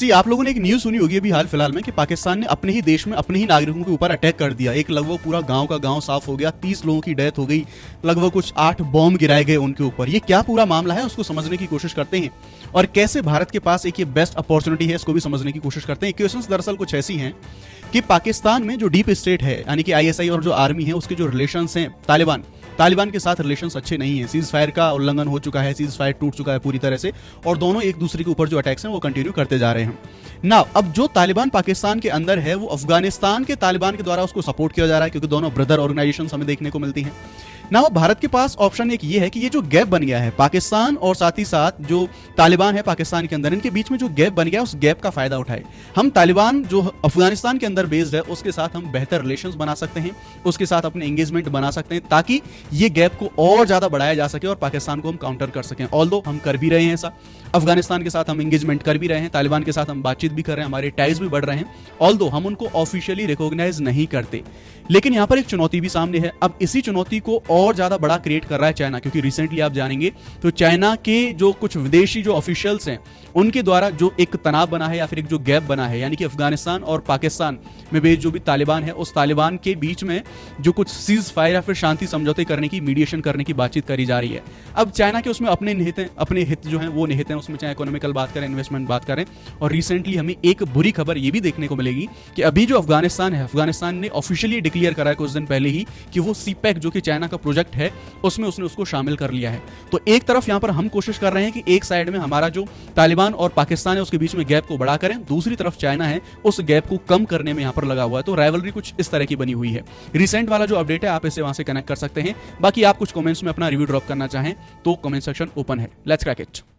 सी आप लोगों ने एक न्यूज सुनी होगी अभी हाल फिलहाल में कि पाकिस्तान ने अपने ही देश में अपने ही नागरिकों के ऊपर अटैक कर दिया। एक लगभग पूरा गांव का गांव साफ हो गया, 30 लोगों की डेथ हो गई, लगभग कुछ 8 बॉम्ब गिराए गए उनके ऊपर। ये क्या पूरा मामला है उसको समझने की कोशिश करते हैं और कैसे भारत के पास एक ये बेस्ट अपॉर्चुनिटी है इसको भी समझने की कोशिश करते हैं। क्वेश्चंस दरअसल कुछ ऐसी हैं कि पाकिस्तान में जो डीप स्टेट है यानी कि आईएसआई और जो आर्मी है उसके जो रिलेशंस हैं तालिबान के साथ रिलेशंस अच्छे नहीं है। सीज फायर का उल्लंघन हो चुका है, सीज फायर टूट चुका है पूरी तरह से और दोनों एक दूसरे के ऊपर जो अटैक्स हैं वो कंटिन्यू करते जा रहे हैं। नाउ अब जो तालिबान पाकिस्तान के अंदर है वो अफगानिस्तान के तालिबान के द्वारा उसको सपोर्ट किया जा रहा है क्योंकि दोनों ब्रदर ऑर्गेनाइजेशन हमें देखने को मिलती हैं। ना भारत के पास ऑप्शन एक ये है कि ये जो गैप बन गया है पाकिस्तान और साथ ही साथ जो तालिबान है पाकिस्तान के अंदर, इनके बीच में जो गैप बन गया है उस गैप का फायदा उठाए। हम तालिबान जो अफगानिस्तान के अंदर बेस्ड है उसके साथ हम बेहतर रिलेशंस बना सकते हैं, उसके साथ अपने एंगेजमेंट बना सकते हैं ताकि ये गैप को और ज्यादा बढ़ाया जा सके और पाकिस्तान को हम काउंटर कर सकें। ऑल्दो हम कर भी रहे हैं ऐसा, अफगानिस्तान के साथ हम एंगेजमेंट कर भी रहे हैं, तालिबान के साथ हम बातचीत भी कर रहे हैं, हमारे टाइज भी बढ़ रहे हैं, ऑल्दो हम उनको ऑफिशियली रिकॉग्नाइज नहीं करते। लेकिन यहां पर एक चुनौती भी सामने है। अब इसी चुनौती को और ज्यादा बड़ा क्रिएट कर रहा है चाइना, क्योंकि रिसेंटली आप जानेंगे तो चाइना के जो कुछ विदेशी जो ऑफिशियल्स हैं उनके द्वारा जो एक तनाव बना है या फिर एक जो गैप बना है यानी कि अफगानिस्तान और पाकिस्तान में बेस्ड जो भी तालिबान है उस तालिबान के बीच में जो कुछ सीज फायर या फिर शांति समझौते करने की, मीडिएशन करने की बातचीत करी जा रही है। अब चाइना के उसमें अपने निहित हैं, अपने हित जो हैं वो निहित हैं उसमें, चाहे इकोनॉमिकल बात करें, इन्वेस्टमेंट बात करें। और रिसेंटली हमें एक बुरी खबर ये भी देखने को मिलेगी कि अभी जो अफगानिस्तान है, अफगानिस्तान ने ऑफिशियली डिक्लेयर करा है कुछ दिन पहले ही कि वो सीपैक जो कि चाइना का प्रोजेक्ट है उसमें उसने उसको शामिल कर लिया है। तो एक तरफ यहां पर हम कोशिश कर रहे हैं कि एक साइड में हमारा जो तालिबान और पाकिस्तान है उसके बीच में गैप को बड़ा करें, दूसरी तरफ चाइना है उस गैप को कम करने में यहां पर लगा हुआ है। तो राइवलरी कुछ इस तरह की बनी हुई है। रिसेंट वाला जो अपडेट है आप इसे वहां से कनेक्ट कर सकते हैं। बाकी आप कुछ कमेंट्स में अपना रिव्यू ड्रॉप करना चाहें तो कमेंट सेक्शन ओपन है। Let's crack it.